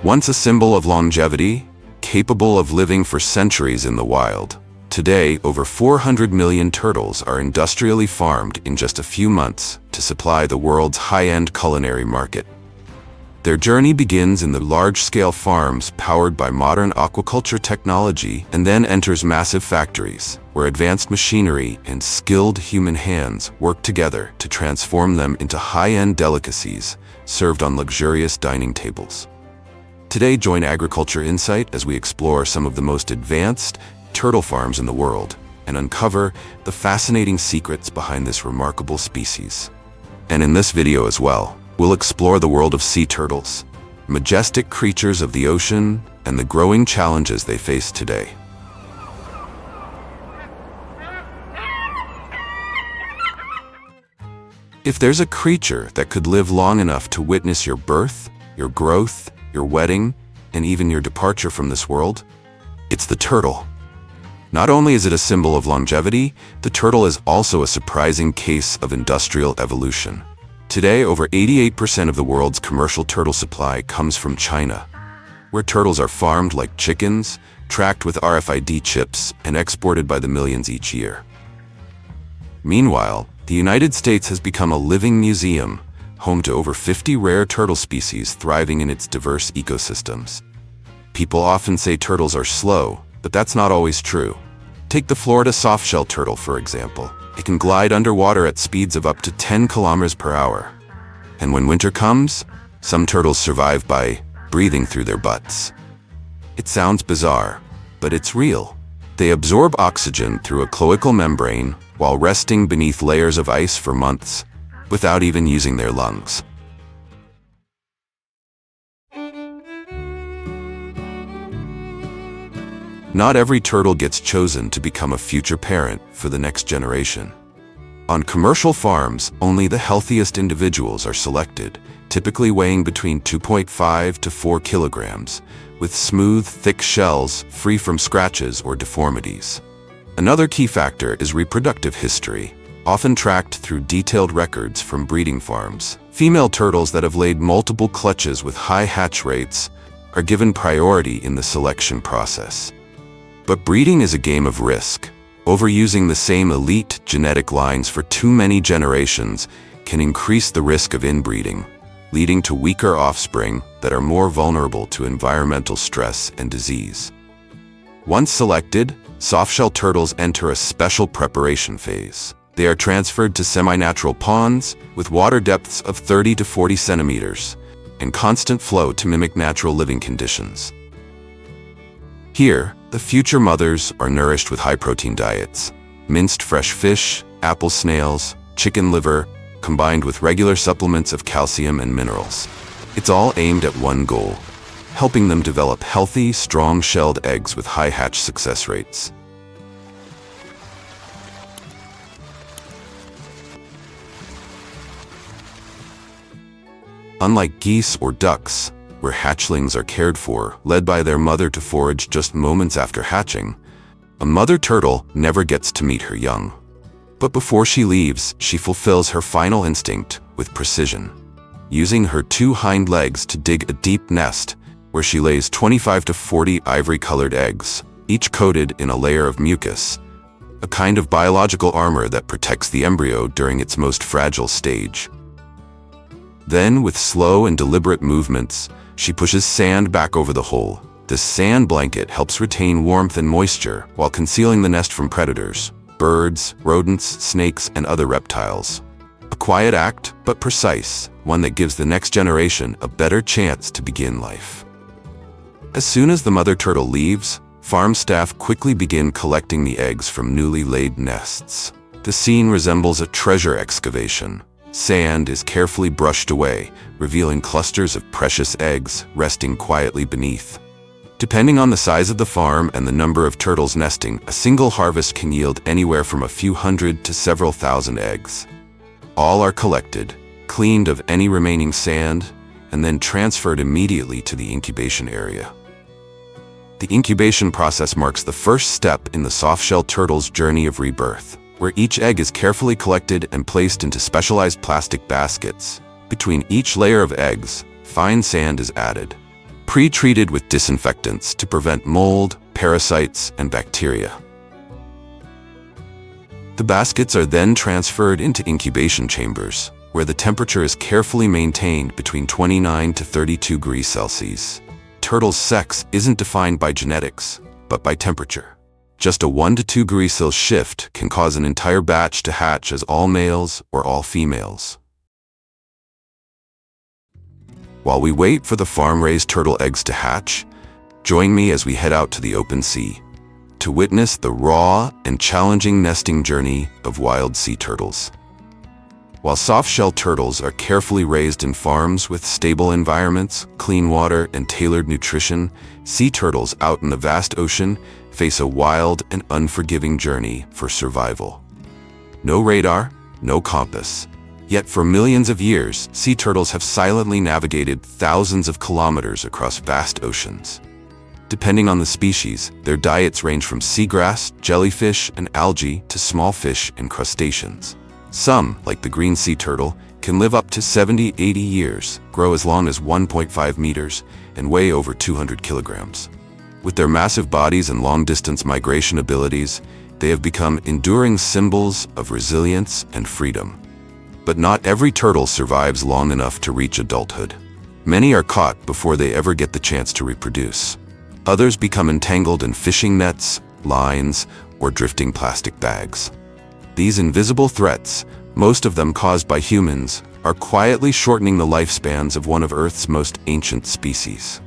Once a symbol of longevity, capable of living for centuries in the wild, today over 400 million turtles are industrially farmed in just a few months to supply the world's high-end culinary market. Their journey begins in the large-scale farms powered by modern aquaculture technology and then enters massive factories, where advanced machinery and skilled human hands work together to transform them into high-end delicacies served on luxurious dining tables. Today, join Agriculture Insight as we explore some of the most advanced turtle farms in the world and uncover the fascinating secrets behind this remarkable species. And in this video as well, we'll explore the world of sea turtles, majestic creatures of the ocean, and the growing challenges they face today. If there's a creature that could live long enough to witness your birth, your growth, your wedding, and even your departure from this world, it's the turtle. Not only is it a symbol of longevity, the turtle is also a surprising case of industrial evolution. Today, over 88% of the world's commercial turtle supply comes from China, where turtles are farmed like chickens, tracked with RFID chips, and exported by the millions each year. Meanwhile, the United States has become a living museum, home to over 50 rare turtle species thriving in its diverse ecosystems. People often say turtles are slow, but that's not always true. Take the Florida softshell turtle, for example. It can glide underwater at speeds of up to 10 kilometers per hour. And when winter comes, some turtles survive by breathing through their butts. It sounds bizarre, but it's real. They absorb oxygen through a cloacal membrane while resting beneath layers of ice for months, without even using their lungs. Not every turtle gets chosen to become a future parent for the next generation. On commercial farms, only the healthiest individuals are selected, typically weighing between 2.5 to 4 kilograms, with smooth, thick shells free from scratches or deformities. Another key factor is reproductive history, often tracked through detailed records from breeding farms. Female turtles that have laid multiple clutches with high hatch rates are given priority in the selection process. But breeding is a game of risk. Overusing the same elite genetic lines for too many generations can increase the risk of inbreeding, leading to weaker offspring that are more vulnerable to environmental stress and disease. Once selected, softshell turtles enter a special preparation phase. They are transferred to semi-natural ponds with water depths of 30 to 40 centimeters and constant flow to mimic natural living conditions. Here, the future mothers are nourished with high-protein diets, minced fresh fish, apple snails, chicken liver, combined with regular supplements of calcium and minerals. It's all aimed at one goal: helping them develop healthy, strong-shelled eggs with high hatch success rates. Unlike geese or ducks, where hatchlings are cared for, led by their mother to forage just moments after hatching, a mother turtle never gets to meet her young. But before she leaves, she fulfills her final instinct with precision, using her 2 hind legs to dig a deep nest where she lays 25 to 40 ivory-colored eggs, each coated in a layer of mucus, a kind of biological armor that protects the embryo during its most fragile stage. Then, with slow and deliberate movements, she pushes sand back over the hole. This sand blanket helps retain warmth and moisture while concealing the nest from predators, birds, rodents, snakes, and other reptiles. A quiet act, but precise, one that gives the next generation a better chance to begin life. As soon as the mother turtle leaves, farm staff quickly begin collecting the eggs from newly laid nests. The scene resembles a treasure excavation. Sand is carefully brushed away, revealing clusters of precious eggs resting quietly beneath. Depending on the size of the farm and the number of turtles nesting, a single harvest can yield anywhere from a few hundred to several thousand eggs. All are collected, cleaned of any remaining sand, and then transferred immediately to the incubation area. The incubation process marks the first step in the softshell turtle's journey of rebirth, where each egg is carefully collected and placed into specialized plastic baskets. Between each layer of eggs, fine sand is added, pre-treated with disinfectants to prevent mold, parasites, and bacteria. The baskets are then transferred into incubation chambers, where the temperature is carefully maintained between 29 to 32 degrees Celsius. Turtle's sex isn't defined by genetics, but by temperature. Just a 1 to 2 degrees Celsius shift can cause an entire batch to hatch as all males or all females. While we wait for the farm-raised turtle eggs to hatch, join me as we head out to the open sea to witness the raw and challenging nesting journey of wild sea turtles. While soft-shell turtles are carefully raised in farms with stable environments, clean water, and tailored nutrition, sea turtles out in the vast ocean face a wild and unforgiving journey for survival. No radar, no compass. Yet for millions of years, sea turtles have silently navigated thousands of kilometers across vast oceans. Depending on the species, their diets range from seagrass, jellyfish, and algae to small fish and crustaceans. Some, like the green sea turtle, can live up to 70-80 years, grow as long as 1.5 meters, and weigh over 200 kilograms. With their massive bodies and long-distance migration abilities, they have become enduring symbols of resilience and freedom. But not every turtle survives long enough to reach adulthood. Many are caught before they ever get the chance to reproduce. Others become entangled in fishing nets, lines, or drifting plastic bags. These invisible threats, most of them caused by humans, are quietly shortening the lifespans of one of Earth's most ancient species.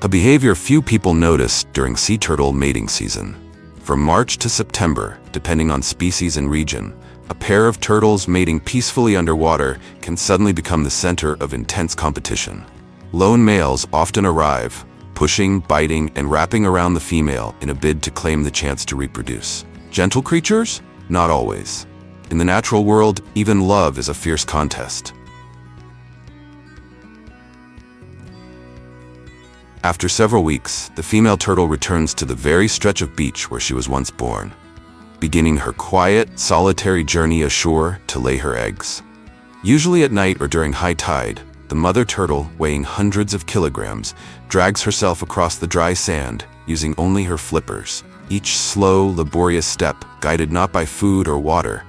A behavior few people notice during sea turtle mating season. From March to September, depending on species and region, a pair of turtles mating peacefully underwater can suddenly become the center of intense competition. Lone males often arrive, pushing, biting, and wrapping around the female in a bid to claim the chance to reproduce. Gentle creatures? Not always. In the natural world, even love is a fierce contest. After several weeks, the female turtle returns to the very stretch of beach where she was once born, beginning her quiet, solitary journey ashore to lay her eggs. Usually at night or during high tide, the mother turtle, weighing hundreds of kilograms, drags herself across the dry sand, using only her flippers, each slow, laborious step guided not by food or water,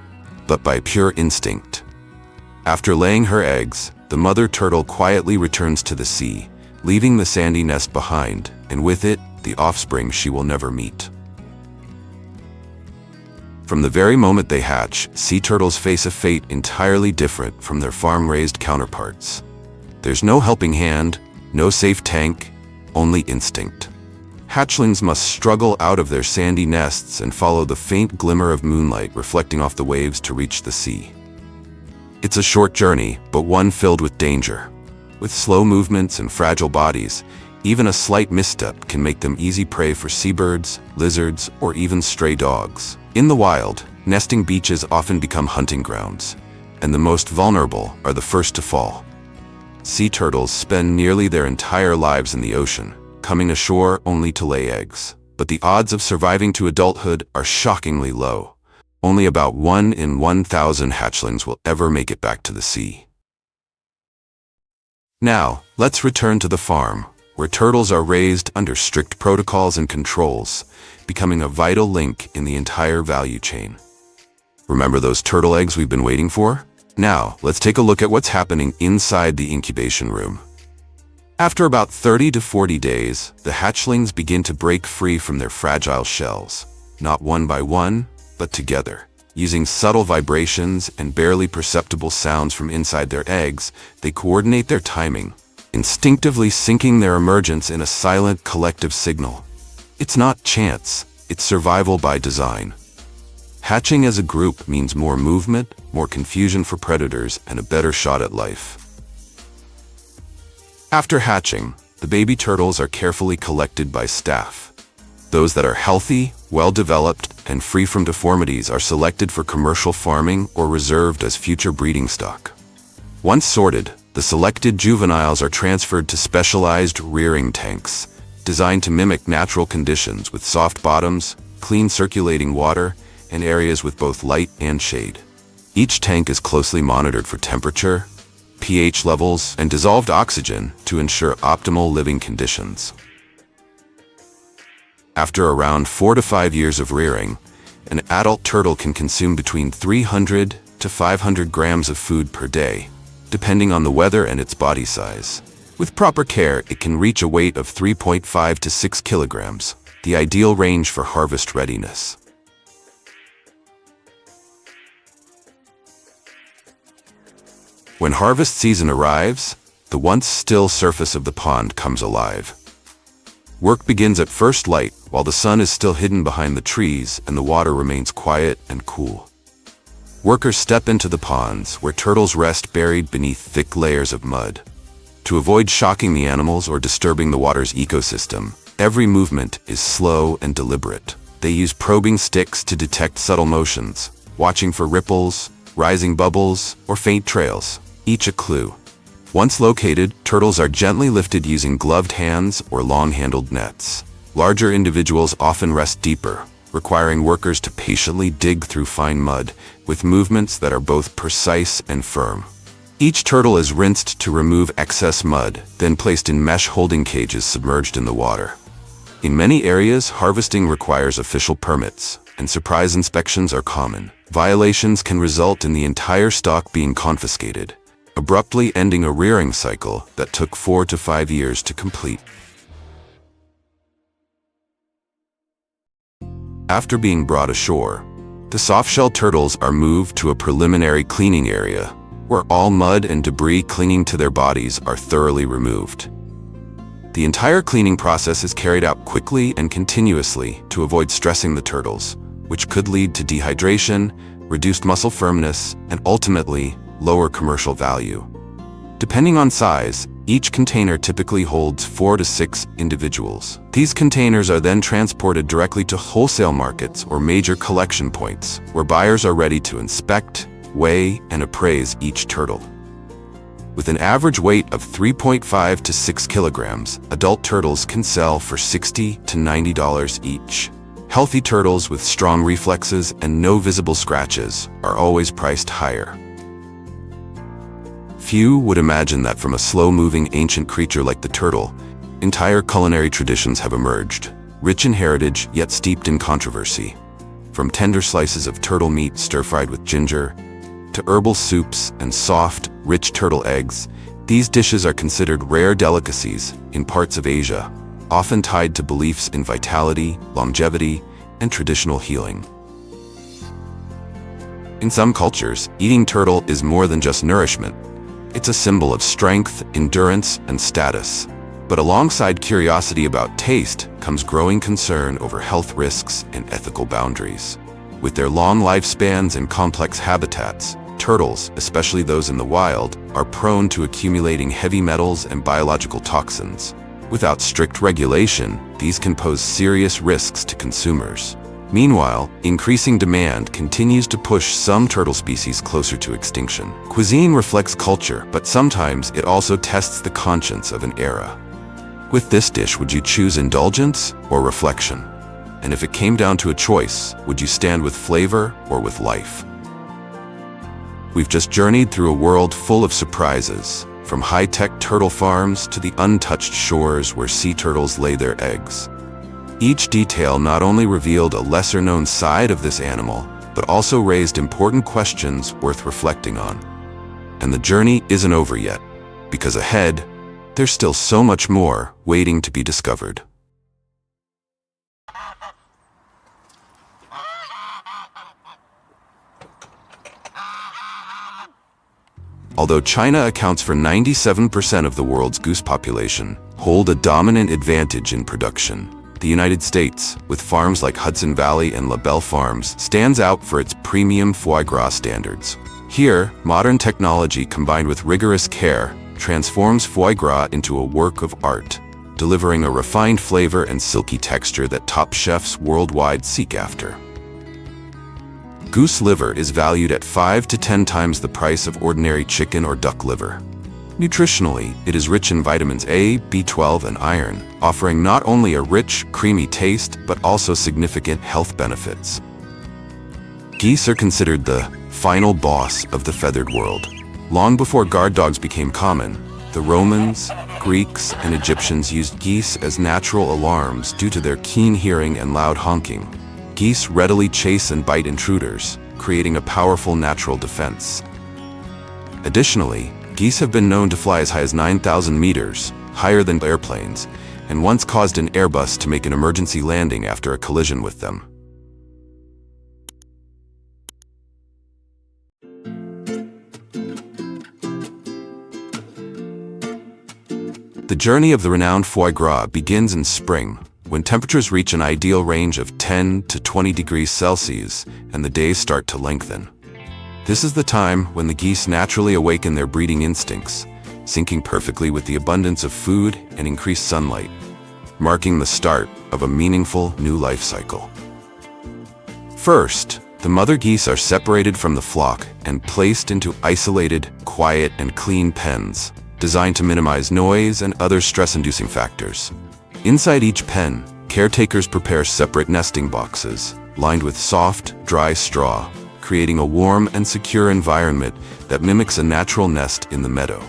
but by pure instinct. After laying her eggs, the mother turtle quietly returns to the sea, leaving the sandy nest behind, and with it, the offspring she will never meet. From the very moment they hatch, sea turtles face a fate entirely different from their farm-raised counterparts. There's no helping hand, no safe tank, only instinct. Hatchlings must struggle out of their sandy nests and follow the faint glimmer of moonlight reflecting off the waves to reach the sea. It's a short journey, but one filled with danger. With slow movements and fragile bodies, even a slight misstep can make them easy prey for seabirds, lizards, or even stray dogs. In the wild, nesting beaches often become hunting grounds, and the most vulnerable are the first to fall. Sea turtles spend nearly their entire lives in the ocean, coming ashore only to lay eggs. But the odds of surviving to adulthood are shockingly low. Only about 1 in 1,000 hatchlings will ever make it back to the sea. Now, let's return to the farm, where turtles are raised under strict protocols and controls, becoming a vital link in the entire value chain. Remember those turtle eggs we've been waiting for? Now, let's take a look at what's happening inside the incubation room. After about 30 to 40 days, the hatchlings begin to break free from their fragile shells, not one by one, but together. Using subtle vibrations and barely perceptible sounds from inside their eggs, they coordinate their timing, instinctively syncing their emergence in a silent collective signal. It's not chance, it's survival by design. Hatching as a group means more movement, more confusion for predators, and a better shot at life. After hatching, the baby turtles are carefully collected by staff. Those that are healthy, well-developed, and free from deformities are selected for commercial farming or reserved as future breeding stock. Once sorted, the selected juveniles are transferred to specialized rearing tanks, designed to mimic natural conditions with soft bottoms, clean circulating water, and areas with both light and shade. Each tank is closely monitored for temperature, pH levels, and dissolved oxygen to ensure optimal living conditions. After around 4 to 5 years of rearing, an adult turtle can consume between 300 to 500 grams of food per day, depending on the weather and its body size. With proper care, it can reach a weight of 3.5 to 6 kilograms, the ideal range for harvest readiness. When harvest season arrives, the once still surface of the pond comes alive. Work begins at first light while the sun is still hidden behind the trees and the water remains quiet and cool. Workers step into the ponds where turtles rest buried beneath thick layers of mud. To avoid shocking the animals or disturbing the water's ecosystem, every movement is slow and deliberate. They use probing sticks to detect subtle motions, watching for ripples, rising bubbles, or faint trails, each a clue. Once located, turtles are gently lifted using gloved hands or long-handled nets. Larger individuals often rest deeper, requiring workers to patiently dig through fine mud with movements that are both precise and firm. Each turtle is rinsed to remove excess mud, then placed in mesh holding cages submerged in the water. In many areas, harvesting requires official permits, and surprise inspections are common. Violations can result in the entire stock being confiscated, abruptly ending a rearing cycle that took 4 to 5 years to complete. After being brought ashore, the softshell turtles are moved to a preliminary cleaning area, where all mud and debris clinging to their bodies are thoroughly removed. The entire cleaning process is carried out quickly and continuously to avoid stressing the turtles, which could lead to dehydration, reduced muscle firmness, and ultimately, lower commercial value. Depending on size, each container typically holds 4 to 6 individuals. These containers are then transported directly to wholesale markets or major collection points, where buyers are ready to inspect, weigh, and appraise each turtle. With an average weight of 3.5 to 6 kilograms, adult turtles can sell for $60 to $90 each. Healthy turtles with strong reflexes and no visible scratches are always priced higher. Few would imagine that from a slow-moving ancient creature like the turtle, entire culinary traditions have emerged, rich in heritage yet steeped in controversy. From tender slices of turtle meat stir-fried with ginger, to herbal soups and soft, rich turtle eggs, these dishes are considered rare delicacies in parts of Asia, often tied to beliefs in vitality, longevity, and traditional healing. In some cultures, eating turtle is more than just nourishment. It's a symbol of strength, endurance, and status. But alongside curiosity about taste comes growing concern over health risks and ethical boundaries. With their long lifespans and complex habitats, turtles, especially those in the wild, are prone to accumulating heavy metals and biological toxins. Without strict regulation, these can pose serious risks to consumers. Meanwhile, increasing demand continues to push some turtle species closer to extinction. Cuisine reflects culture, but sometimes it also tests the conscience of an era. With this dish, would you choose indulgence or reflection? And if it came down to a choice, would you stand with flavor or with life? We've just journeyed through a world full of surprises, from high-tech turtle farms to the untouched shores where sea turtles lay their eggs. Each detail not only revealed a lesser-known side of this animal, but also raised important questions worth reflecting on. And the journey isn't over yet, because ahead, there's still so much more waiting to be discovered. Although China accounts for 97% of the world's goose population, hold a dominant advantage in production. The United States, with farms like Hudson Valley and La Belle Farms, stands out for its premium foie gras standards. Here, modern technology combined with rigorous care transforms foie gras into a work of art, delivering a refined flavor and silky texture that top chefs worldwide seek after. Goose liver is valued at 5 to 10 times the price of ordinary chicken or duck liver. Nutritionally, it is rich in vitamins A, B12, and iron, offering not only a rich, creamy taste, but also significant health benefits. Geese are considered the final boss of the feathered world. Long before guard dogs became common, the Romans, Greeks, and Egyptians used geese as natural alarms due to their keen hearing and loud honking. Geese readily chase and bite intruders, creating a powerful natural defense. Additionally, geese have been known to fly as high as 9,000 meters, higher than airplanes, and once caused an Airbus to make an emergency landing after a collision with them. The journey of the renowned foie gras begins in spring, when temperatures reach an ideal range of 10 to 20 degrees Celsius and the days start to lengthen. This is the time when the geese naturally awaken their breeding instincts, syncing perfectly with the abundance of food and increased sunlight, marking the start of a meaningful new life cycle. First, the mother geese are separated from the flock and placed into isolated, quiet, and clean pens, designed to minimize noise and other stress-inducing factors. Inside each pen, caretakers prepare separate nesting boxes, lined with soft, dry straw, creating a warm and secure environment that mimics a natural nest in the meadow.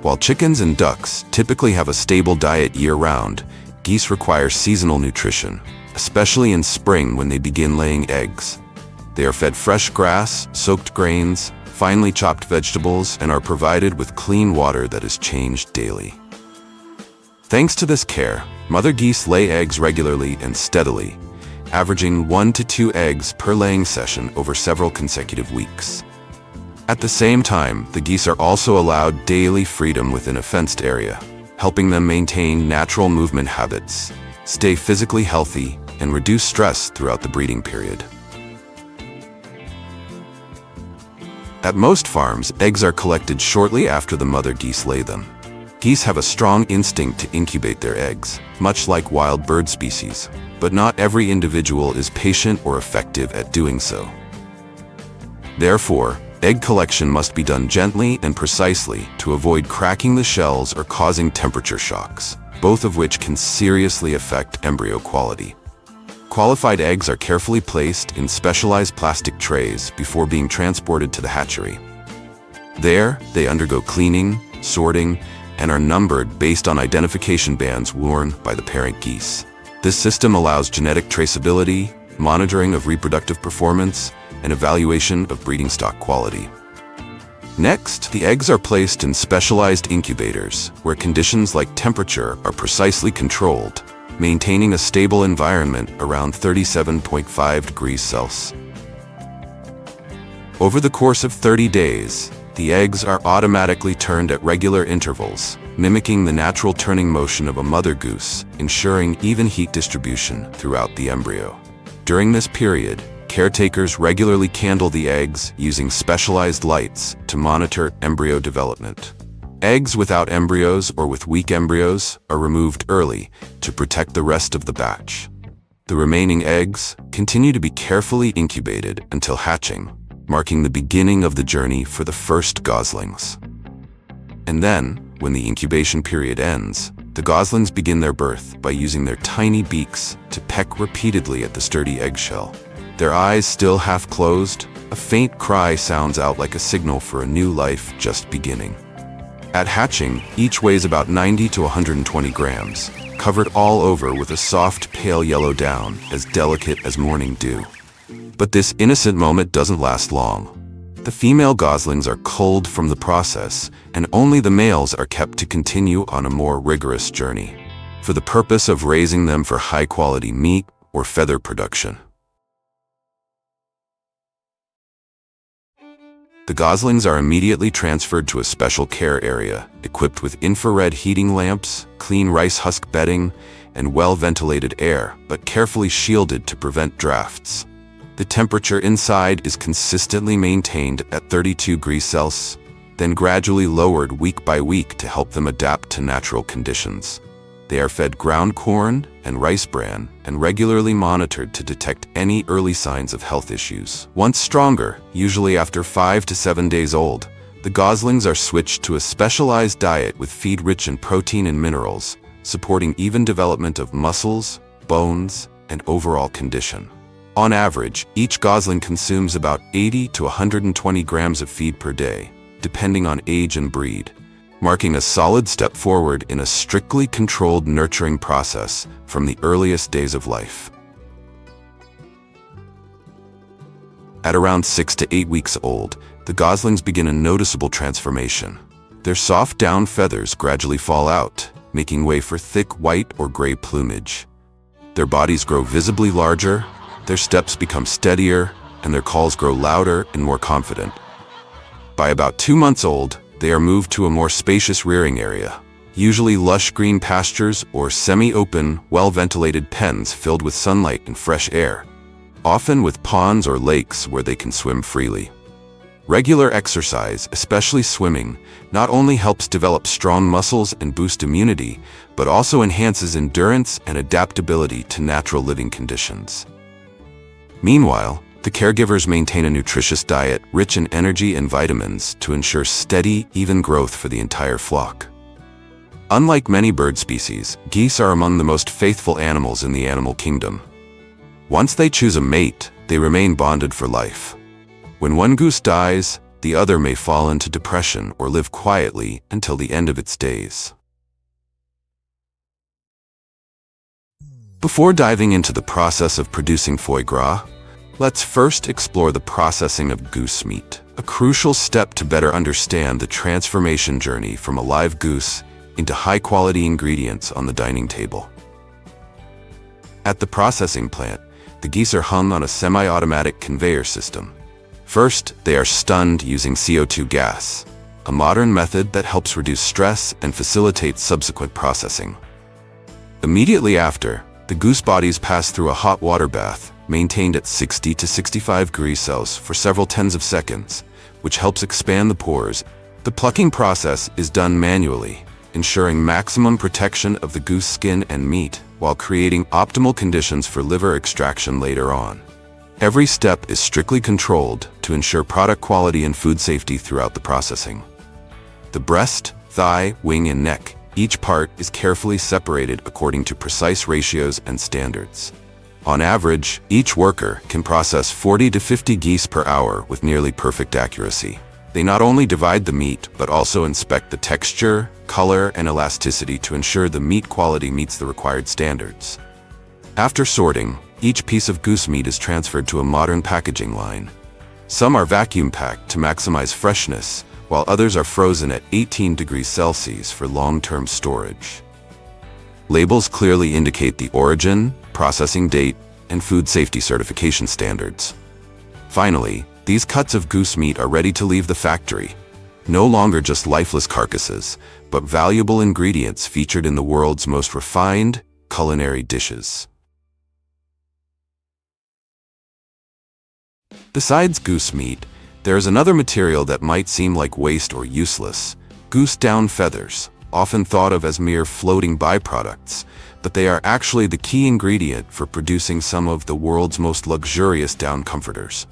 While chickens and ducks typically have a stable diet year-round, geese require seasonal nutrition, especially in spring when they begin laying eggs. They are fed fresh grass, soaked grains, finely chopped vegetables, and are provided with clean water that is changed daily. Thanks to this care, mother geese lay eggs regularly and steadily, averaging 1 to 2 eggs per laying session over several consecutive weeks. At the same time, the geese are also allowed daily freedom within a fenced area, helping them maintain natural movement habits, stay physically healthy, and reduce stress throughout the breeding period. At most farms, eggs are collected shortly after the mother geese lay them. Geese have a strong instinct to incubate their eggs, much like wild bird species, but not every individual is patient or effective at doing so. Therefore, egg collection must be done gently and precisely to avoid cracking the shells or causing temperature shocks, both of which can seriously affect embryo quality. Qualified eggs are carefully placed in specialized plastic trays before being transported to the hatchery. There, they undergo cleaning, sorting, and are numbered based on identification bands worn by the parent geese. This system allows genetic traceability, monitoring of reproductive performance, and evaluation of breeding stock quality. Next, the eggs are placed in specialized incubators, where conditions like temperature are precisely controlled, maintaining a stable environment around 37.5 degrees Celsius. Over the course of 30 days, the eggs are automatically turned at regular intervals, mimicking the natural turning motion of a mother goose, ensuring even heat distribution throughout the embryo. During this period, caretakers regularly candle the eggs using specialized lights to monitor embryo development. Eggs without embryos or with weak embryos are removed early to protect the rest of the batch. The remaining eggs continue to be carefully incubated until hatching, marking the beginning of the journey for the first goslings. And then, when the incubation period ends, the goslings begin their birth by using their tiny beaks to peck repeatedly at the sturdy eggshell. Their eyes still half closed, a faint cry sounds out like a signal for a new life just beginning. At hatching, each weighs about 90 to 120 grams, covered all over with a soft, pale yellow down, as delicate as morning dew. But this innocent moment doesn't last long. The female goslings are culled from the process, and only the males are kept to continue on a more rigorous journey, for the purpose of raising them for high-quality meat or feather production. The goslings are immediately transferred to a special care area, equipped with infrared heating lamps, clean rice husk bedding, and well-ventilated air, but carefully shielded to prevent drafts. The temperature inside is consistently maintained at 32 degrees Celsius, then gradually lowered week by week to help them adapt to natural conditions. They are fed ground corn and rice bran and regularly monitored to detect any early signs of health issues. Once stronger, usually after 5 to 7 days old, the goslings are switched to a specialized diet with feed rich in protein and minerals, supporting even development of muscles, bones, and overall condition. On average, each gosling consumes about 80 to 120 grams of feed per day, depending on age and breed, marking a solid step forward in a strictly controlled nurturing process from the earliest days of life. At around 6 to 8 weeks old, the goslings begin a noticeable transformation. Their soft down feathers gradually fall out, making way for thick white or gray plumage. Their bodies grow visibly larger, their steps become steadier, and their calls grow louder and more confident. By about 2 months old, they are moved to a more spacious rearing area, usually lush green pastures or semi-open, well-ventilated pens filled with sunlight and fresh air, often with ponds or lakes where they can swim freely. Regular exercise, especially swimming, not only helps develop strong muscles and boost immunity, but also enhances endurance and adaptability to natural living conditions. Meanwhile, the caregivers maintain a nutritious diet rich in energy and vitamins to ensure steady, even growth for the entire flock. Unlike many bird species, geese are among the most faithful animals in the animal kingdom. Once they choose a mate, they remain bonded for life. When one goose dies, the other may fall into depression or live quietly until the end of its days. Before diving into the process of producing foie gras, let's first explore the processing of goose meat, a crucial step to better understand the transformation journey from a live goose into high-quality ingredients on the dining table. At the processing plant, the geese are hung on a semi-automatic conveyor system. First, they are stunned using CO2 gas, a modern method that helps reduce stress and facilitates subsequent processing. Immediately after, the goose bodies pass through a hot water bath, maintained at 60 to 65 degrees Celsius for several tens of seconds, which helps expand the pores. The plucking process is done manually, ensuring maximum protection of the goose skin and meat, while creating optimal conditions for liver extraction later on. Every step is strictly controlled to ensure product quality and food safety throughout the processing. The breast, thigh, wing, and neck, each part is carefully separated according to precise ratios and standards. On average, each worker can process 40 to 50 geese per hour with nearly perfect accuracy. They not only divide the meat, but also inspect the texture, color, and elasticity to ensure the meat quality meets the required standards. After sorting, each piece of goose meat is transferred to a modern packaging line. Some are vacuum packed to maximize freshness, while others are frozen at 18 degrees Celsius for long-term storage. Labels clearly indicate the origin, processing date, and food safety certification standards. Finally, these cuts of goose meat are ready to leave the factory, no longer just lifeless carcasses, but valuable ingredients featured in the world's most refined culinary dishes. Besides goose meat, there is another material that might seem like waste or useless: goose down feathers, often thought of as mere floating byproducts, but they are actually the key ingredient for producing some of the world's most luxurious down comforters.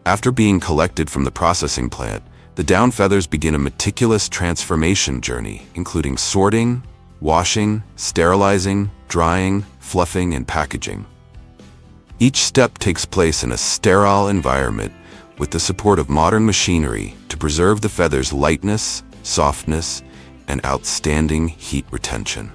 After being collected from the processing plant, the down feathers begin a meticulous transformation journey, including sorting, washing, sterilizing, drying, fluffing, and packaging. Each step takes place in a sterile environment with the support of modern machinery to preserve the feathers' lightness, softness, and outstanding heat retention.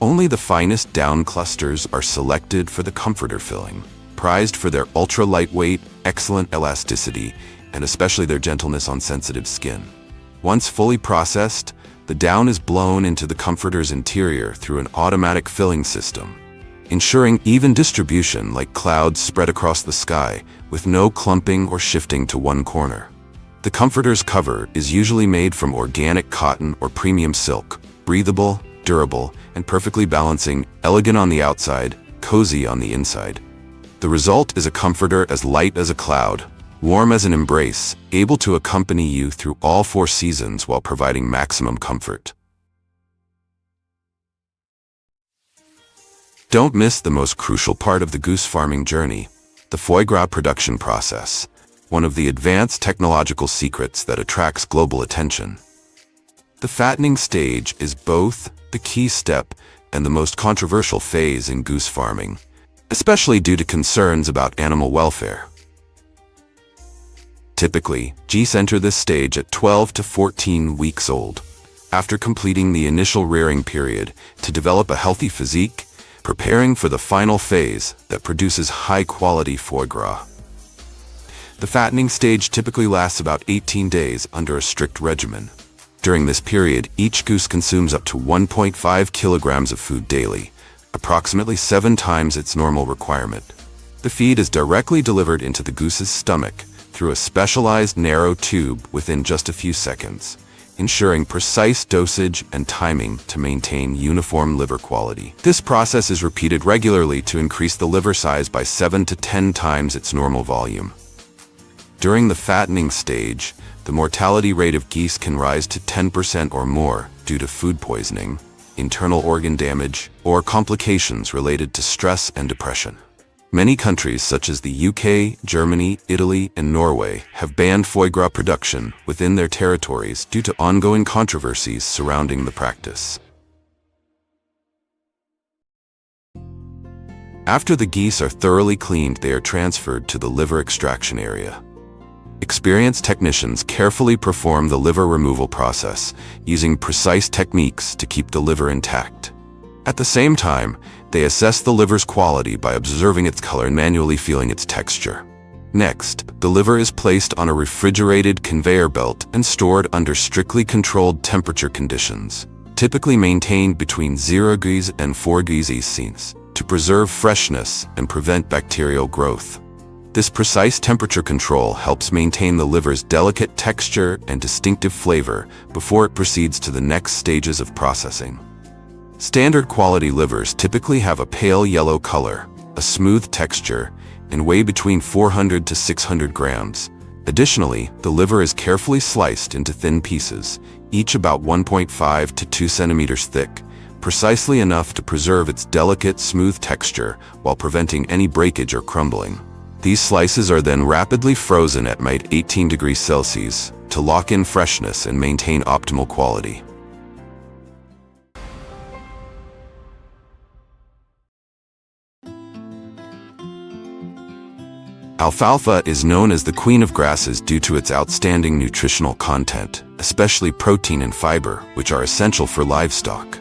Only the finest down clusters are selected for the comforter filling, prized for their ultra-lightweight, excellent elasticity, and especially their gentleness on sensitive skin. Once fully processed, the down is blown into the comforter's interior through an automatic filling system, ensuring even distribution like clouds spread across the sky, with no clumping or shifting to one corner. The comforter's cover is usually made from organic cotton or premium silk, breathable, durable, and perfectly balancing, elegant on the outside, cozy on the inside. The result is a comforter as light as a cloud, warm as an embrace, able to accompany you through all 4 seasons while providing maximum comfort. Don't miss the most crucial part of the goose farming journey, the foie gras production process, one of the advanced technological secrets that attracts global attention. The fattening stage is both the key step and the most controversial phase in goose farming, especially due to concerns about animal welfare. Typically, geese enter this stage at 12 to 14 weeks old, after completing the initial rearing period to develop a healthy physique, preparing for the final phase that produces high-quality foie gras. The fattening stage typically lasts about 18 days under a strict regimen. During this period, each goose consumes up to 1.5 kilograms of food daily, approximately 7 times its normal requirement. The feed is directly delivered into the goose's stomach through a specialized narrow tube within just a few seconds, ensuring precise dosage and timing to maintain uniform liver quality. This process is repeated regularly to increase the liver size by 7 to 10 times its normal volume. During the fattening stage, the mortality rate of geese can rise to 10% or more due to food poisoning, internal organ damage, or complications related to stress and depression. Many countries such as the UK, Germany, Italy, and Norway have banned foie gras production within their territories due to ongoing controversies surrounding the practice. After the geese are thoroughly cleaned, they are transferred to the liver extraction area. Experienced technicians carefully perform the liver removal process, using precise techniques to keep the liver intact. At the same time, they assess the liver's quality by observing its color and manually feeling its texture. Next, the liver is placed on a refrigerated conveyor belt and stored under strictly controlled temperature conditions, typically maintained between 0 degrees and 4 degrees Celsius, to preserve freshness and prevent bacterial growth. This precise temperature control helps maintain the liver's delicate texture and distinctive flavor before it proceeds to the next stages of processing. Standard quality livers typically have a pale yellow color, a smooth texture, and weigh between 400 to 600 grams. Additionally, the liver is carefully sliced into thin pieces, each about 1.5 to 2 centimeters thick, precisely enough to preserve its delicate, smooth texture while preventing any breakage or crumbling. These slices are then rapidly frozen at -18 degrees Celsius to lock in freshness and maintain optimal quality. Alfalfa is known as the queen of grasses due to its outstanding nutritional content, especially protein and fiber, which are essential for livestock.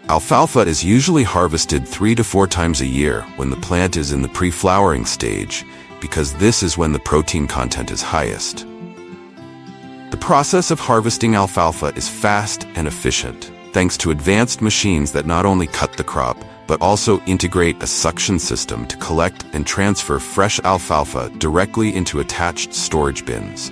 Alfalfa is usually harvested 3 to 4 times a year when the plant is in the pre-flowering stage, because this is when the protein content is highest. The process of harvesting alfalfa is fast and efficient, thanks to advanced machines that not only cut the crop, but also integrate a suction system to collect and transfer fresh alfalfa directly into attached storage bins.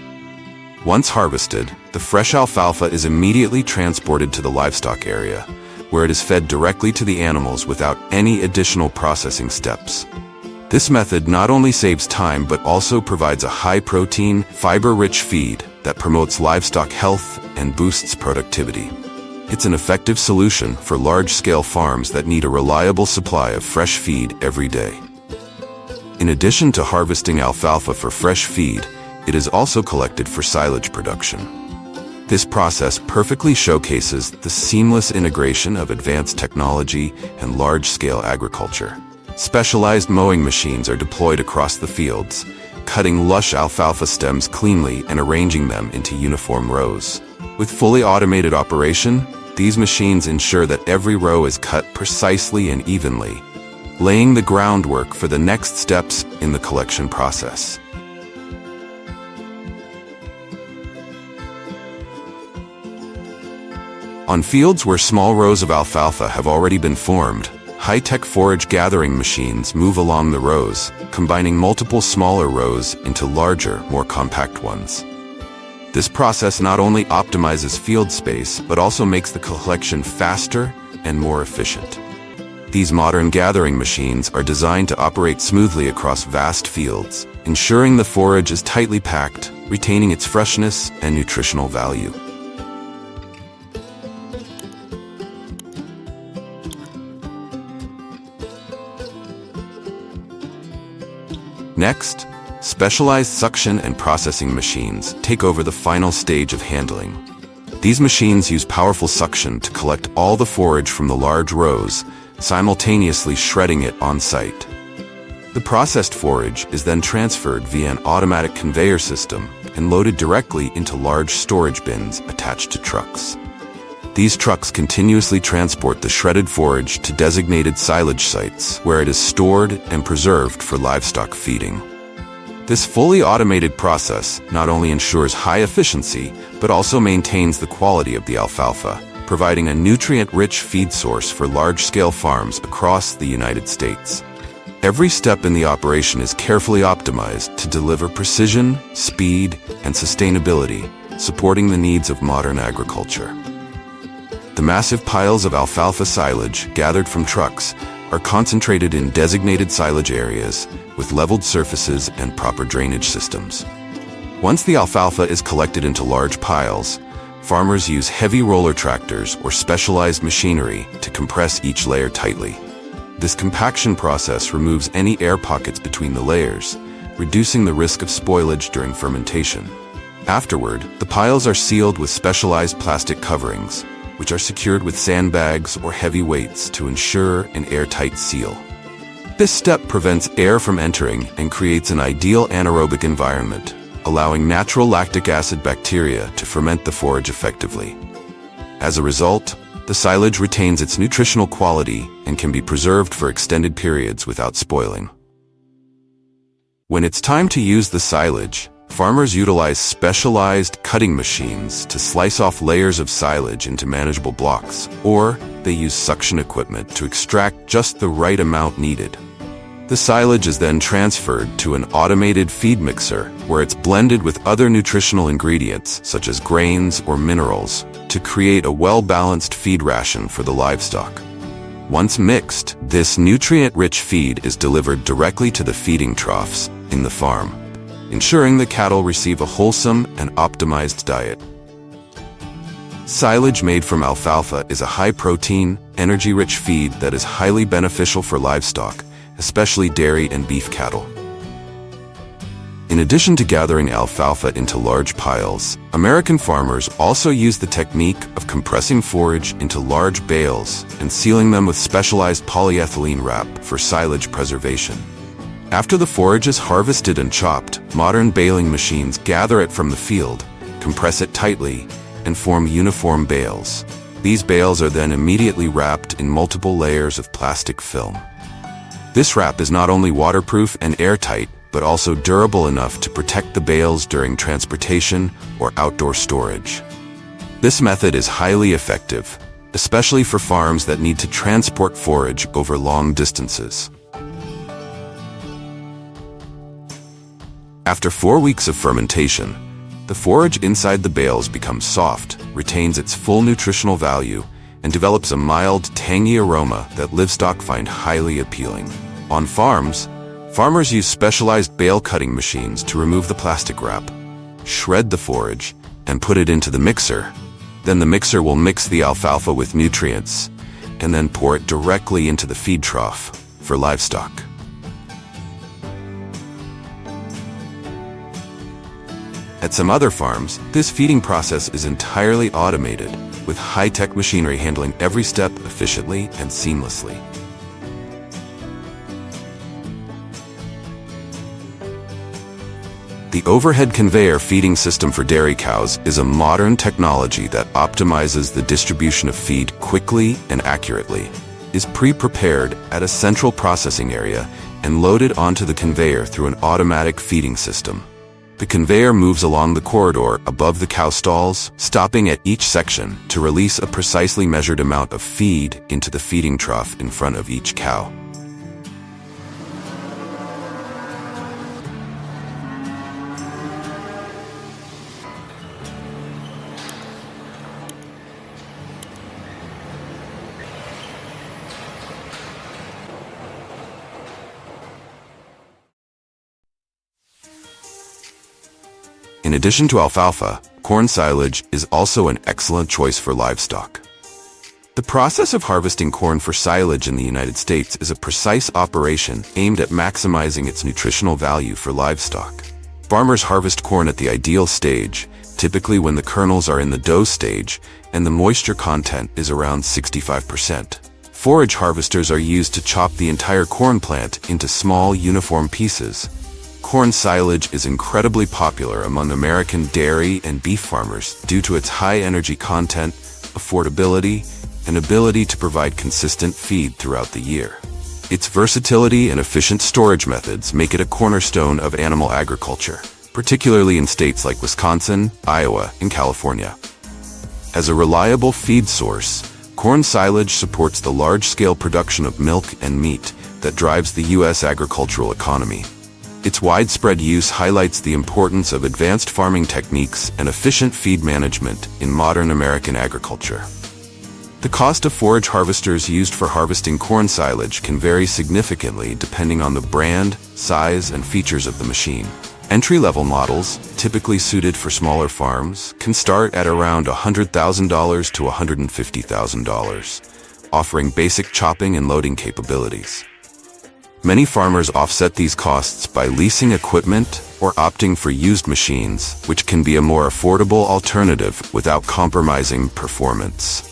Once harvested, the fresh alfalfa is immediately transported to the livestock area, where it is fed directly to the animals without any additional processing steps. This method not only saves time but also provides a high-protein, fiber-rich feed that promotes livestock health and boosts productivity. It's an effective solution for large-scale farms that need a reliable supply of fresh feed every day. In addition to harvesting alfalfa for fresh feed, it is also collected for silage production. This process perfectly showcases the seamless integration of advanced technology and large-scale agriculture. Specialized mowing machines are deployed across the fields, cutting lush alfalfa stems cleanly and arranging them into uniform rows. With fully automated operation, these machines ensure that every row is cut precisely and evenly, laying the groundwork for the next steps in the collection process. On fields where small rows of alfalfa have already been formed, high-tech forage gathering machines move along the rows, combining multiple smaller rows into larger, more compact ones. This process not only optimizes field space, but also makes the collection faster and more efficient. These modern gathering machines are designed to operate smoothly across vast fields, ensuring the forage is tightly packed, retaining its freshness and nutritional value. Next, specialized suction and processing machines take over the final stage of handling. These machines use powerful suction to collect all the forage from the large rows, simultaneously shredding it on site. The processed forage is then transferred via an automatic conveyor system and loaded directly into large storage bins attached to trucks. These trucks continuously transport the shredded forage to designated silage sites where it is stored and preserved for livestock feeding. This fully automated process not only ensures high efficiency, but also maintains the quality of the alfalfa, providing a nutrient-rich feed source for large-scale farms across the United States. Every step in the operation is carefully optimized to deliver precision, speed, and sustainability, supporting the needs of modern agriculture. The massive piles of alfalfa silage gathered from trucks are concentrated in designated silage areas with leveled surfaces and proper drainage systems. Once the alfalfa is collected into large piles, farmers use heavy roller tractors or specialized machinery to compress each layer tightly. This compaction process removes any air pockets between the layers, reducing the risk of spoilage during fermentation. Afterward, the piles are sealed with specialized plastic coverings, which are secured with sandbags or heavy weights to ensure an airtight seal. This step prevents air from entering and creates an ideal anaerobic environment, allowing natural lactic acid bacteria to ferment the forage effectively. As a result, the silage retains its nutritional quality and can be preserved for extended periods without spoiling. When it's time to use the silage, farmers utilize specialized cutting machines to slice off layers of silage into manageable blocks, or they use suction equipment to extract just the right amount needed. The silage is then transferred to an automated feed mixer, where it's blended with other nutritional ingredients, such as grains or minerals, to create a well-balanced feed ration for the livestock. Once mixed, this nutrient-rich feed is delivered directly to the feeding troughs in the farm, ensuring the cattle receive a wholesome and optimized diet. Silage made from alfalfa is a high-protein, energy-rich feed that is highly beneficial for livestock, especially dairy and beef cattle. In addition to gathering alfalfa into large piles, American farmers also use the technique of compressing forage into large bales and sealing them with specialized polyethylene wrap for silage preservation. After the forage is harvested and chopped, modern baling machines gather it from the field, compress it tightly, and form uniform bales. These bales are then immediately wrapped in multiple layers of plastic film. This wrap is not only waterproof and airtight, but also durable enough to protect the bales during transportation or outdoor storage. This method is highly effective, especially for farms that need to transport forage over long distances. After 4 weeks of fermentation, the forage inside the bales becomes soft, retains its full nutritional value, and develops a mild, tangy aroma that livestock find highly appealing. On farms, farmers use specialized bale cutting machines to remove the plastic wrap, shred the forage, and put it into the mixer. Then the mixer will mix the alfalfa with nutrients, and then pour it directly into the feed trough for livestock. At some other farms, this feeding process is entirely automated, with high-tech machinery handling every step efficiently and seamlessly. The overhead conveyor feeding system for dairy cows is a modern technology that optimizes the distribution of feed quickly and accurately. It is pre-prepared at a central processing area and loaded onto the conveyor through an automatic feeding system. The conveyor moves along the corridor above the cow stalls, stopping at each section to release a precisely measured amount of feed into the feeding trough in front of each cow. In addition to alfalfa, corn silage is also an excellent choice for livestock. The process of harvesting corn for silage in the United States is a precise operation aimed at maximizing its nutritional value for livestock. Farmers harvest corn at the ideal stage, typically when the kernels are in the dough stage and the moisture content is around 65%. Forage harvesters are used to chop the entire corn plant into small, uniform pieces. Corn silage is incredibly popular among American dairy and beef farmers due to its high energy content, affordability, and ability to provide consistent feed throughout the year. Its versatility and efficient storage methods make it a cornerstone of animal agriculture, particularly in states like Wisconsin, Iowa, and California. As a reliable feed source, corn silage supports the large-scale production of milk and meat that drives the U.S. agricultural economy. Its widespread use highlights the importance of advanced farming techniques and efficient feed management in modern American agriculture. The cost of forage harvesters used for harvesting corn silage can vary significantly depending on the brand, size, and features of the machine. Entry-level models, typically suited for smaller farms, can start at around $100,000 to $150,000, offering basic chopping and loading capabilities. Many farmers offset these costs by leasing equipment or opting for used machines, which can be a more affordable alternative without compromising performance.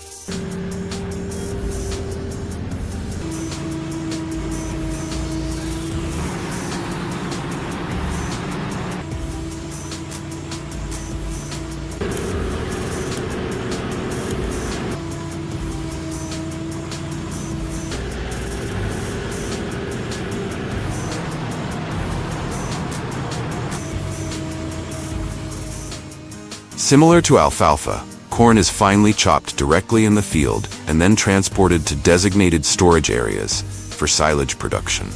Similar to alfalfa, corn is finely chopped directly in the field and then transported to designated storage areas for silage production.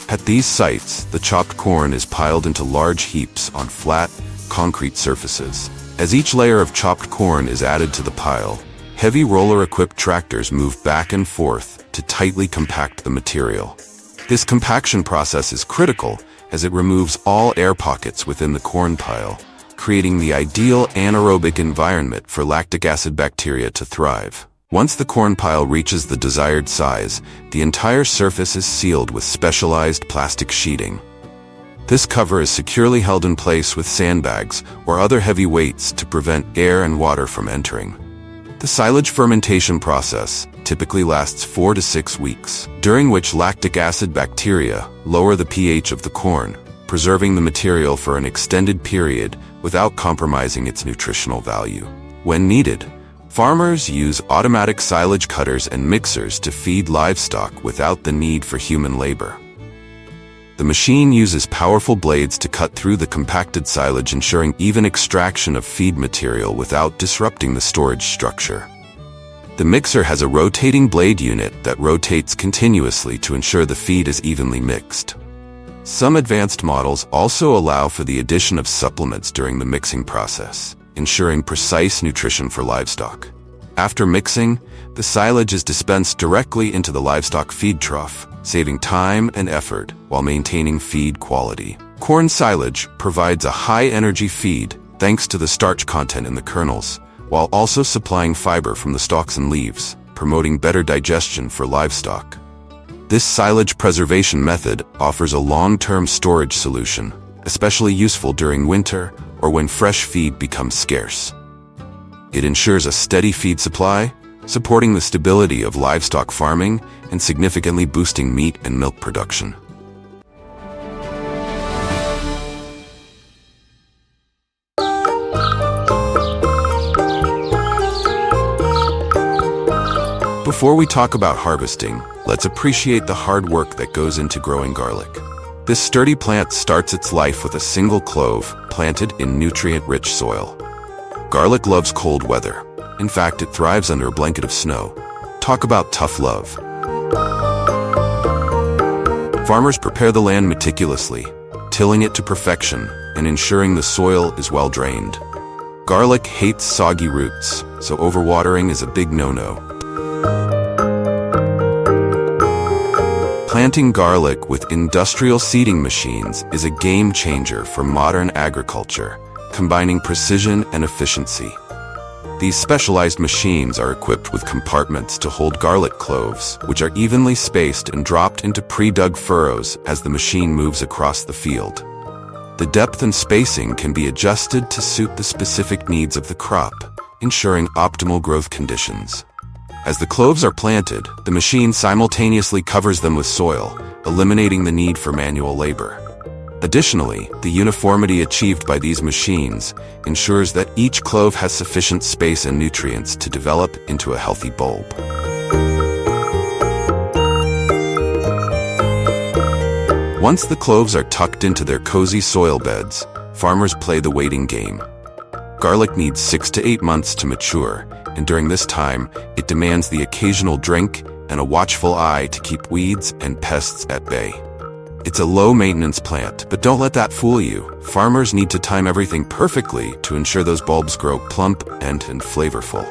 At these sites, the chopped corn is piled into large heaps on flat, concrete surfaces. As each layer of chopped corn is added to the pile, heavy roller-equipped tractors move back and forth to tightly compact the material. This compaction process is critical as it removes all air pockets within the corn pile, creating the ideal anaerobic environment for lactic acid bacteria to thrive. Once the corn pile reaches the desired size, the entire surface is sealed with specialized plastic sheeting. This cover is securely held in place with sandbags or other heavy weights to prevent air and water from entering. The silage fermentation process typically lasts 4 to 6 weeks, during which lactic acid bacteria lower the pH of the corn, preserving the material for an extended period without compromising its nutritional value. When needed, farmers use automatic silage cutters and mixers to feed livestock without the need for human labor. The machine uses powerful blades to cut through the compacted silage, ensuring even extraction of feed material without disrupting the storage structure. The mixer has a rotating blade unit that rotates continuously to ensure the feed is evenly mixed. Some advanced models also allow for the addition of supplements during the mixing process, ensuring precise nutrition for livestock. After mixing, the silage is dispensed directly into the livestock feed trough, saving time and effort while maintaining feed quality. Corn silage provides a high-energy feed thanks to the starch content in the kernels, while also supplying fiber from the stalks and leaves, promoting better digestion for livestock. This silage preservation method offers a long-term storage solution, especially useful during winter or when fresh feed becomes scarce. It ensures a steady feed supply, supporting the stability of livestock farming and significantly boosting meat and milk production. Before we talk about harvesting, let's appreciate the hard work that goes into growing garlic. This sturdy plant starts its life with a single clove planted in nutrient-rich soil. Garlic loves cold weather. In fact, it thrives under a blanket of snow. Talk about tough love. Farmers prepare the land meticulously, tilling it to perfection and ensuring the soil is well drained. Garlic hates soggy roots, so overwatering is a big no-no. Planting garlic with industrial seeding machines is a game changer for modern agriculture, combining precision and efficiency. These specialized machines are equipped with compartments to hold garlic cloves, which are evenly spaced and dropped into pre-dug furrows as the machine moves across the field. The depth and spacing can be adjusted to suit the specific needs of the crop, ensuring optimal growth conditions. As the cloves are planted, the machine simultaneously covers them with soil, eliminating the need for manual labor. Additionally, the uniformity achieved by these machines ensures that each clove has sufficient space and nutrients to develop into a healthy bulb. Once the cloves are tucked into their cozy soil beds, farmers play the waiting game. Garlic needs 6 to 8 months to mature, and during this time, it demands the occasional drink and a watchful eye to keep weeds and pests at bay. It's a low-maintenance plant, but don't let that fool you. Farmers need to time everything perfectly to ensure those bulbs grow plump and flavorful.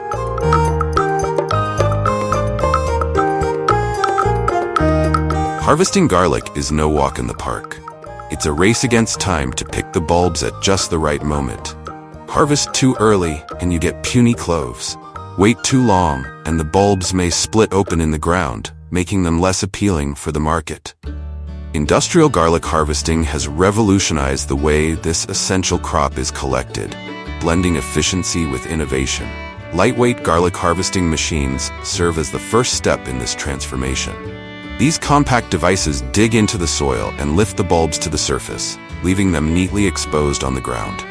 Harvesting garlic is no walk in the park. It's a race against time to pick the bulbs at just the right moment. Harvest too early, and you get puny cloves. Wait too long, and the bulbs may split open in the ground, making them less appealing for the market. Industrial garlic harvesting has revolutionized the way this essential crop is collected, blending efficiency with innovation. Lightweight garlic harvesting machines serve as the first step in this transformation. These compact devices dig into the soil and lift the bulbs to the surface, leaving them neatly exposed on the ground.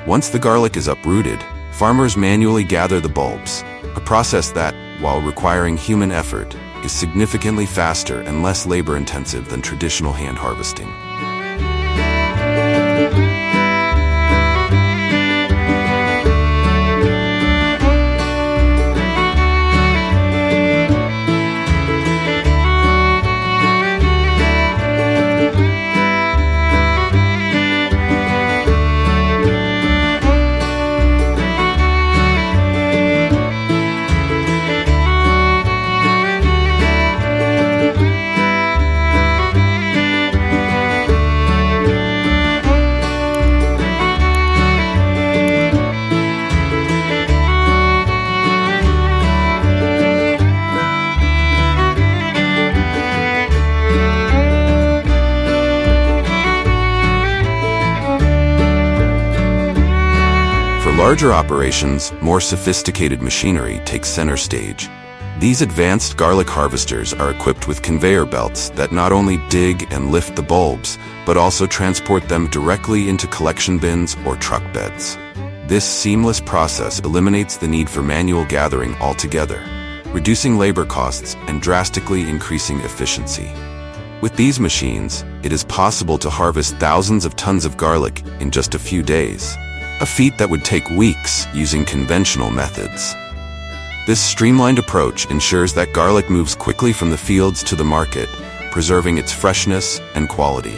Once the garlic is uprooted, farmers manually gather the bulbs, a process that, while requiring human effort, is significantly faster and less labor-intensive than traditional hand harvesting. For larger operations, more sophisticated machinery takes center stage. These advanced garlic harvesters are equipped with conveyor belts that not only dig and lift the bulbs, but also transport them directly into collection bins or truck beds. This seamless process eliminates the need for manual gathering altogether, reducing labor costs and drastically increasing efficiency. With these machines, it is possible to harvest thousands of tons of garlic in just a few days, a feat that would take weeks using conventional methods. This streamlined approach ensures that garlic moves quickly from the fields to the market, preserving its freshness and quality.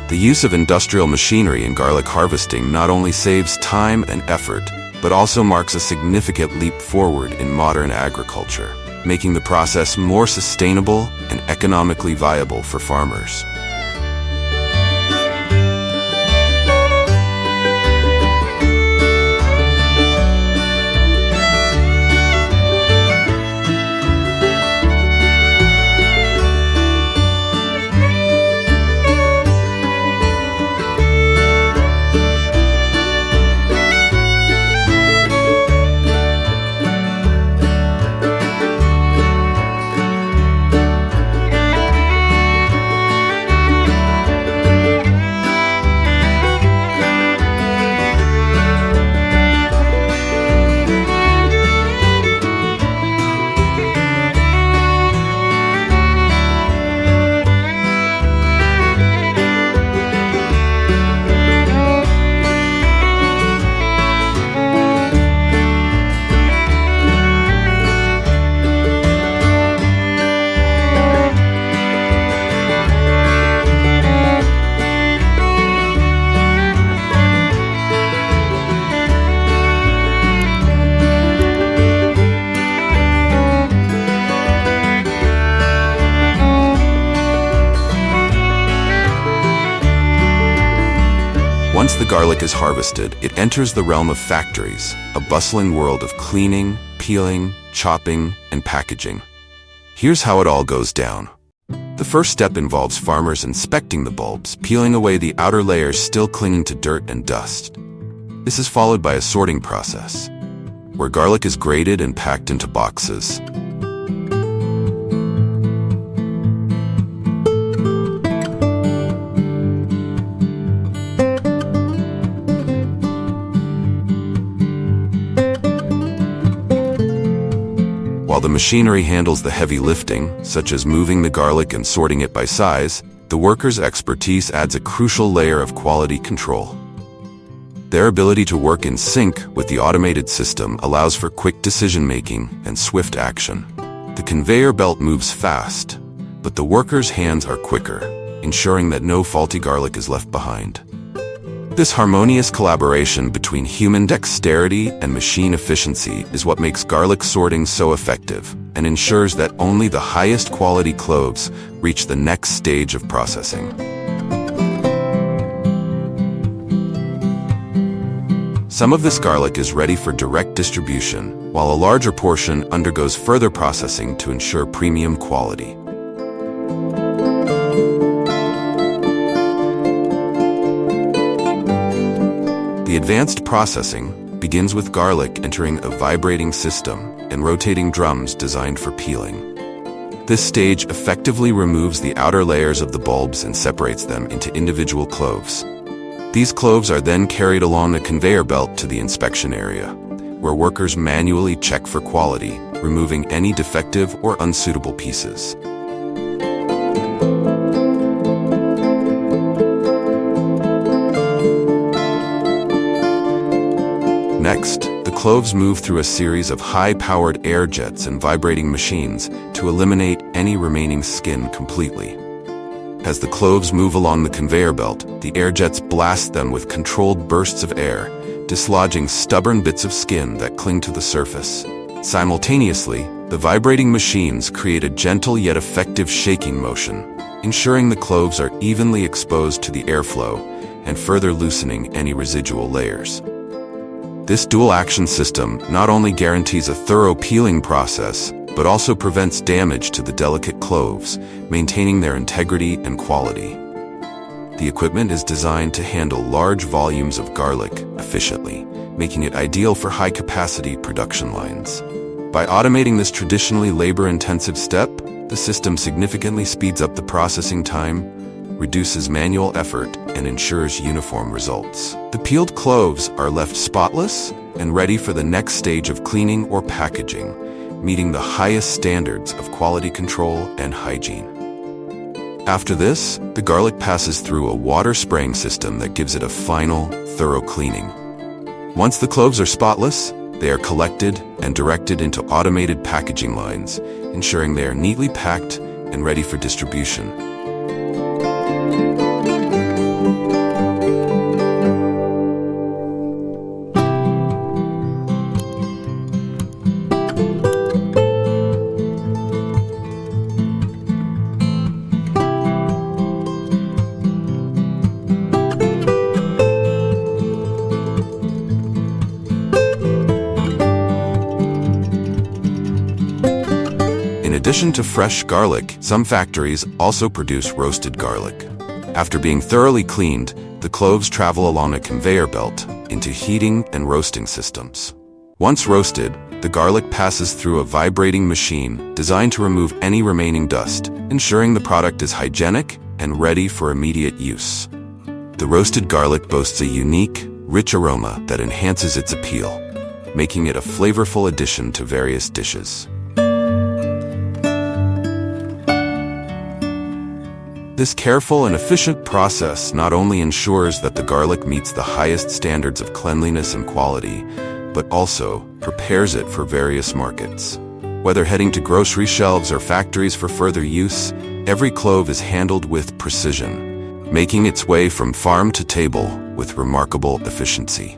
The use of industrial machinery in garlic harvesting not only saves time and effort, but also marks a significant leap forward in modern agriculture, making the process more sustainable and economically viable for farmers. Once the garlic is harvested, it enters the realm of factories, a bustling world of cleaning, peeling, chopping, and packaging. Here's how it all goes down. The first step involves farmers inspecting the bulbs, peeling away the outer layers still clinging to dirt and dust. This is followed by a sorting process. where garlic is grated and packed into boxes. While the machinery handles the heavy lifting, such as moving the garlic and sorting it by size, the workers' expertise adds a crucial layer of quality control. Their ability to work in sync with the automated system allows for quick decision-making and swift action. The conveyor belt moves fast, but the workers' hands are quicker, ensuring that no faulty garlic is left behind. This harmonious collaboration between human dexterity and machine efficiency is what makes garlic sorting so effective and ensures that only the highest quality cloves reach the next stage of processing. Some of this garlic is ready for direct distribution, while a larger portion undergoes further processing to ensure premium quality. The advanced processing begins with garlic entering a vibrating system and rotating drums designed for peeling. This stage effectively removes the outer layers of the bulbs and separates them into individual cloves. These cloves are then carried along a conveyor belt to the inspection area, where workers manually check for quality, removing any defective or unsuitable pieces. Next, the cloves move through a series of high-powered air jets and vibrating machines to eliminate any remaining skin completely. As the cloves move along the conveyor belt, the air jets blast them with controlled bursts of air, dislodging stubborn bits of skin that cling to the surface. Simultaneously, the vibrating machines create a gentle yet effective shaking motion, ensuring the cloves are evenly exposed to the airflow and further loosening any residual layers. This dual-action system not only guarantees a thorough peeling process, but also prevents damage to the delicate cloves, maintaining their integrity and quality. The equipment is designed to handle large volumes of garlic efficiently, making it ideal for high-capacity production lines. By automating this traditionally labor-intensive step, the system significantly speeds up the processing time, reduces manual effort, and ensures uniform results. The peeled cloves are left spotless and ready for the next stage of cleaning or packaging, meeting the highest standards of quality control and hygiene. After this, the garlic passes through a water spraying system that gives it a final, thorough cleaning. Once the cloves are spotless, they are collected and directed into automated packaging lines, ensuring they are neatly packed and ready for distribution. In addition to fresh garlic, some factories also produce roasted garlic. After being thoroughly cleaned, the cloves travel along a conveyor belt into heating and roasting systems. Once roasted, the garlic passes through a vibrating machine designed to remove any remaining dust, ensuring the product is hygienic and ready for immediate use. The roasted garlic boasts a unique, rich aroma that enhances its appeal, making it a flavorful addition to various dishes. This careful and efficient process not only ensures that the garlic meets the highest standards of cleanliness and quality, but also prepares it for various markets. Whether heading to grocery shelves or factories for further use, every clove is handled with precision, making its way from farm to table with remarkable efficiency.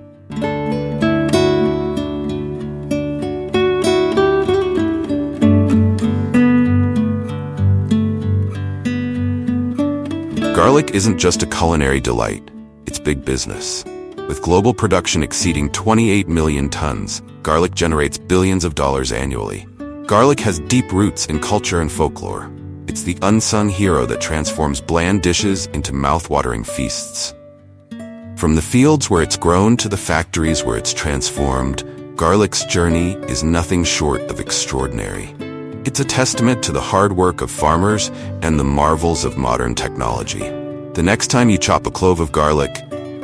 Garlic isn't just a culinary delight, it's big business. With global production exceeding 28 million tons, garlic generates billions of dollars annually. Garlic has deep roots in culture and folklore. It's the unsung hero that transforms bland dishes into mouth-watering feasts. From the fields where it's grown to the factories where it's transformed, garlic's journey is nothing short of extraordinary. It's a testament to the hard work of farmers and the marvels of modern technology. The next time you chop a clove of garlic,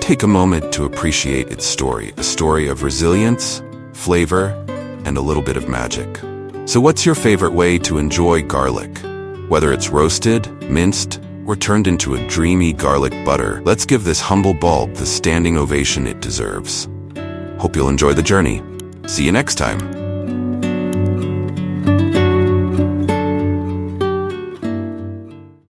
take a moment to appreciate its story, a story of resilience, flavor, and a little bit of magic. So what's your favorite way to enjoy garlic? Whether it's roasted, minced, or turned into a dreamy garlic butter, let's give this humble bulb the standing ovation it deserves. Hope you'll enjoy the journey. See you next time.